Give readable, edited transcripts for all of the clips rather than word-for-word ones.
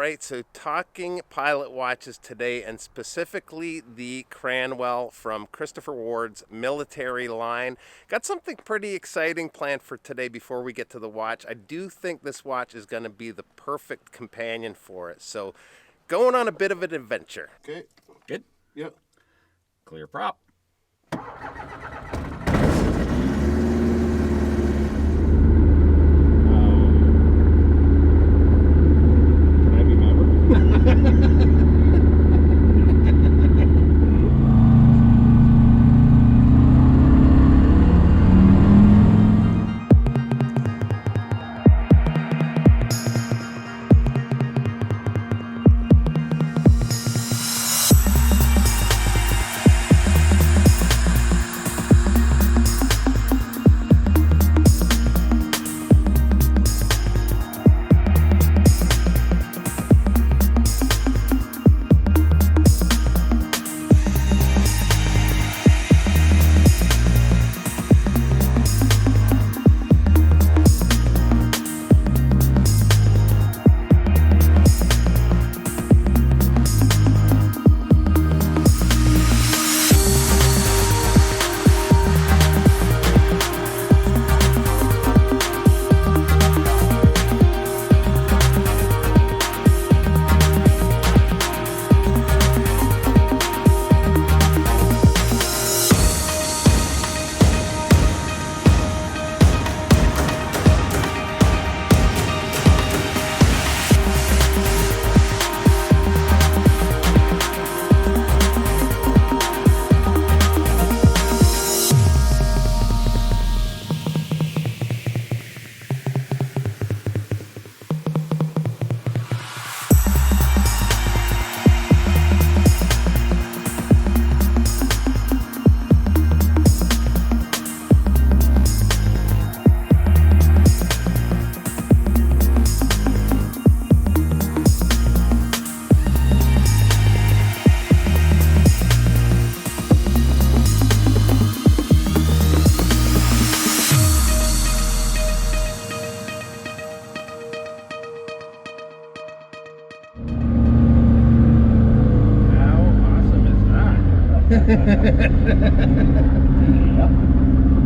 right, so talking pilot watches today, and specifically the Cranwell from Christopher Ward's military line. Got something pretty exciting planned for today before we get to the watch. I do think this watch is going to be the perfect companion for it. So going on a bit of an adventure. Okay. Good. Yep. Clear prop. Can I be member?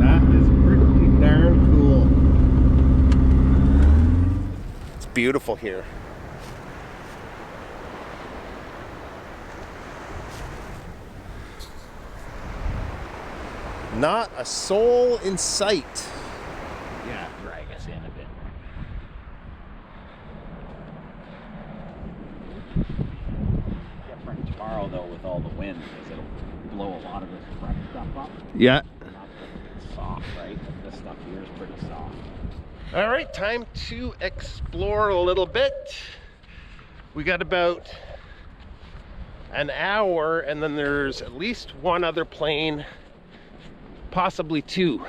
That is pretty darn cool. It's beautiful here. Not a soul in sight. Yeah, drag us in a bit. Different tomorrow though with all the wind, because it'll blow a lot of this front stuff up. Yeah. It's soft, right? This stuff here is pretty soft. All right, time to explore a little bit. We got about an hour, and then there's at least one other plane, possibly two,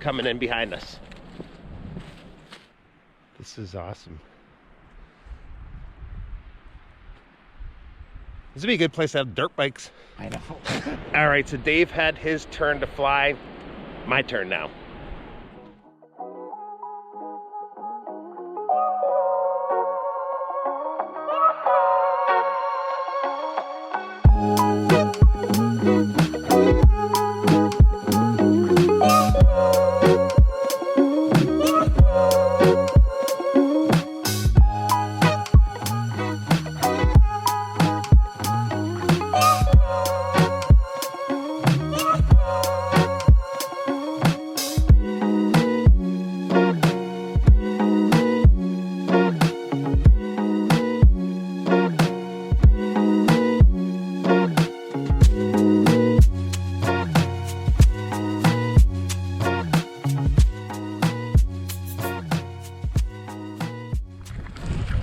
coming in behind us. This is awesome. This would be a good place to have dirt bikes. I know. All right, so Dave had his turn to fly. My turn now.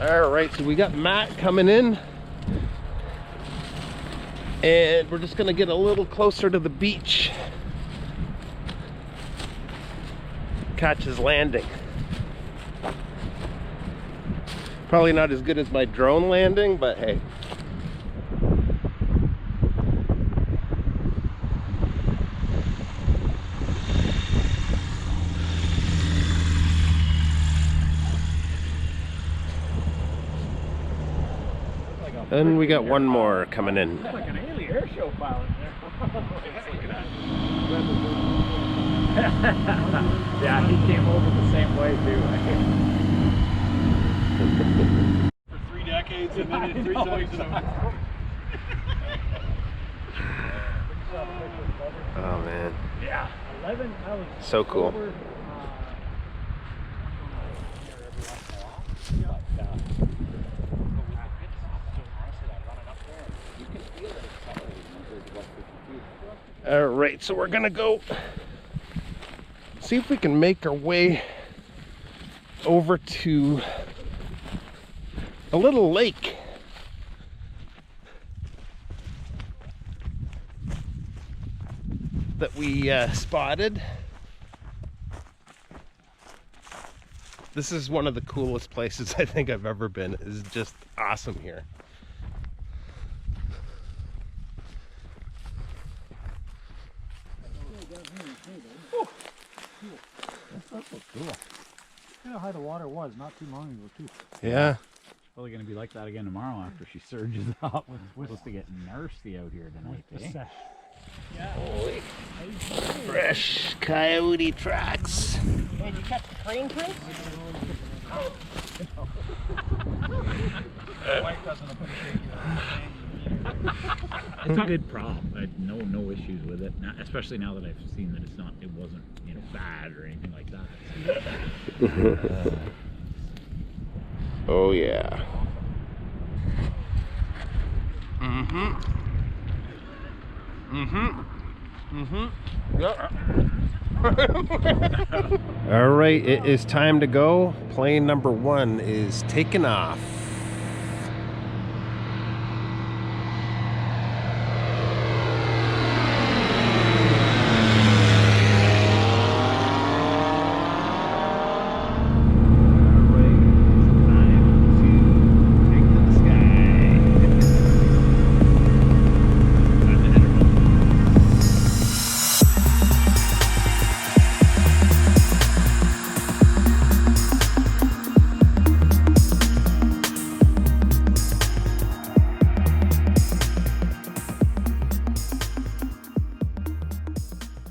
All right, so we got Matt coming in, and we're just gonna get a little closer to the beach. Catch his landing. Probably not as good as my drone landing, but hey. And we got one more coming in. Like an alien air show pilot there. Yeah, he came over the same way too. For 3 decades and then in 3 times in a Oh man, Yeah, 11. I was so cool. over, All right, so we're gonna go see if we can make our way over to a little lake. That we spotted. This is one of the coolest places I think I've ever been. It's just awesome here. cool. Kind of how the water was not too long ago too. Yeah. Probably going to be like that again tomorrow after she surges up. We're supposed to get nasty out here tonight, eh? Holy fresh coyote tracks. Did you catch the crane prints? Wife doesn't appreciate It's a good prop. I had no issues with it. Now, especially now that I've seen that it wasn't bad or anything like that. Oh yeah. Mm-hmm. Yep. All right, it is time to go. Plane number 1 is taking off.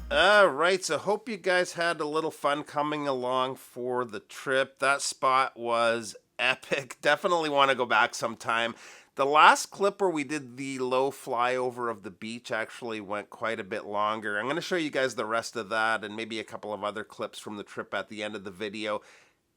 All right, so hope you guys had a little fun coming along for the trip. That spot was epic. Definitely want to go back sometime. The last clip where we did the low flyover of the beach actually went quite a bit longer. I'm going to show you guys the rest of that and maybe a couple of other clips from the trip at the end of the video.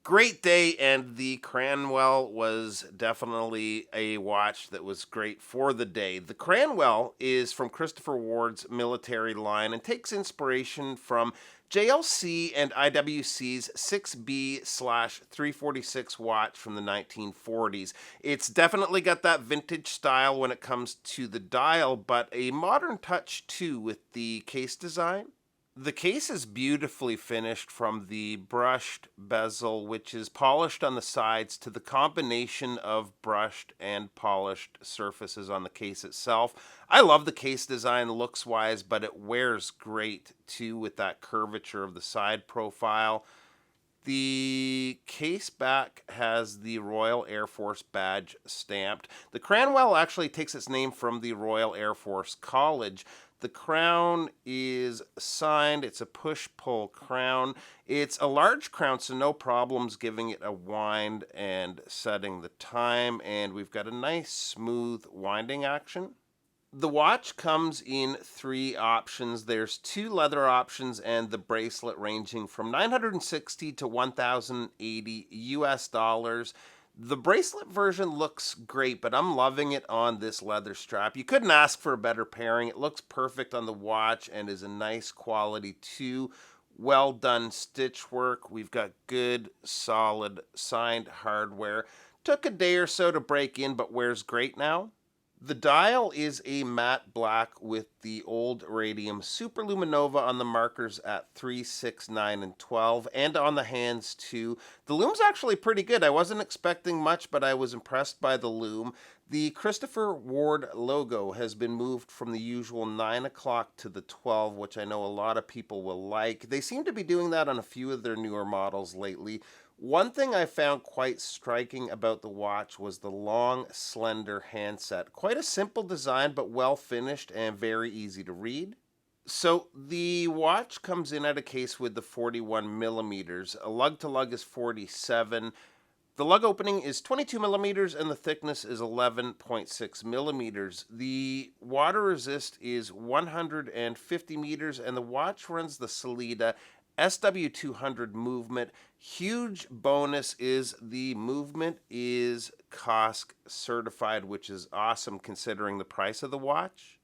Great day, and the Cranwell was definitely a watch that was great for the day. The Cranwell is from Christopher Ward's military line and takes inspiration from JLC and IWC's 6B/346 watch from the 1940s. It's definitely got that vintage style when it comes to the dial, but a modern touch too with the case design. The case is beautifully finished from the brushed bezel, which is polished on the sides, to the combination of brushed and polished surfaces on the case itself. I love the case design looks-wise, but it wears great too with that curvature of the side profile. The case back has the Royal Air Force badge stamped. The Cranwell actually takes its name from the Royal Air Force College. The crown is signed. It's a push-pull crown. It's a large crown, so no problems giving it a wind and setting the time. And we've got a nice, smooth winding action. The watch comes in 3 options. There's 2 leather options and the bracelet ranging from $960 to $1,080 US dollars. The bracelet version looks great, but I'm loving it on this leather strap. You couldn't ask for a better pairing. It looks perfect on the watch and is a nice quality too. Well done stitch work. We've got good, solid, signed hardware. Took a day or so to break in, but wears great now. The dial is a matte black with the old radium superluminova on the markers at 3, 6, 9, and 12, and on the hands too. The lume's actually pretty good. I wasn't expecting much, but I was impressed by the lume. The Christopher Ward logo has been moved from the usual 9 o'clock to the 12, which I know a lot of people will like. They seem to be doing that on a few of their newer models lately. One thing I found quite striking about the watch was the long, slender handset. Quite a simple design, but well finished and very easy to read. So the watch comes in at a case with the 41 millimeters. A lug to lug is 47. The lug opening is 22 millimeters and the thickness is 11.6 millimeters. The water resist is 150 meters and the watch runs the Secluded SW200 movement. Huge bonus is the movement is COSC certified, which is awesome considering the price of the watch.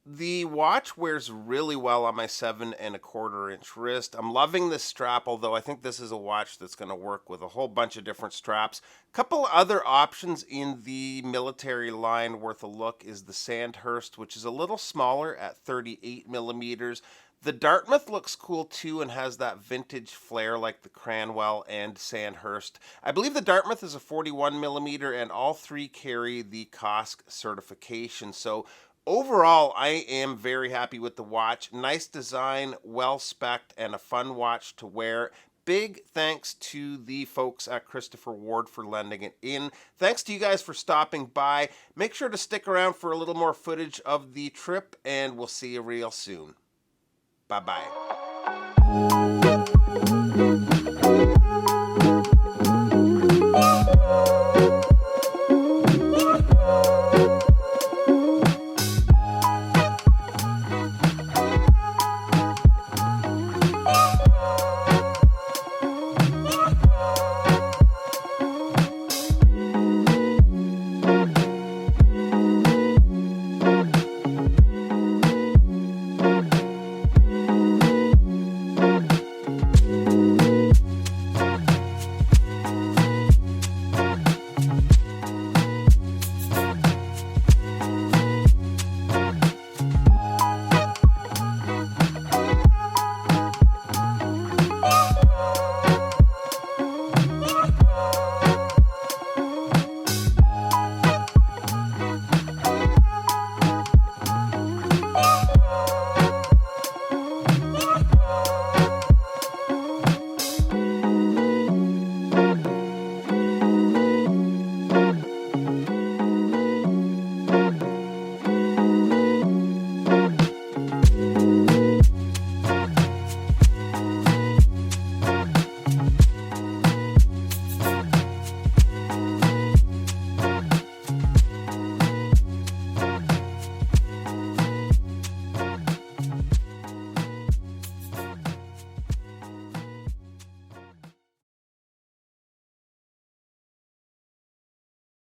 The watch wears really well on my 7.25-inch wrist. I'm loving this strap, although I think this is a watch that's going to work with a whole bunch of different straps. Couple other options in the military line worth a look is the Sandhurst, which is a little smaller at 38 millimeters. The Dartmouth looks cool too and has that vintage flair like the Cranwell and Sandhurst. I believe the Dartmouth is a 41 millimeter and all three carry the COSC certification. So overall, I am very happy with the watch. Nice design, well spec'd, and a fun watch to wear. Big thanks to the folks at Christopher Ward for lending it in. Thanks to you guys for stopping by. Make sure to stick around for a little more footage of the trip, and we'll see you real soon. Bye-bye.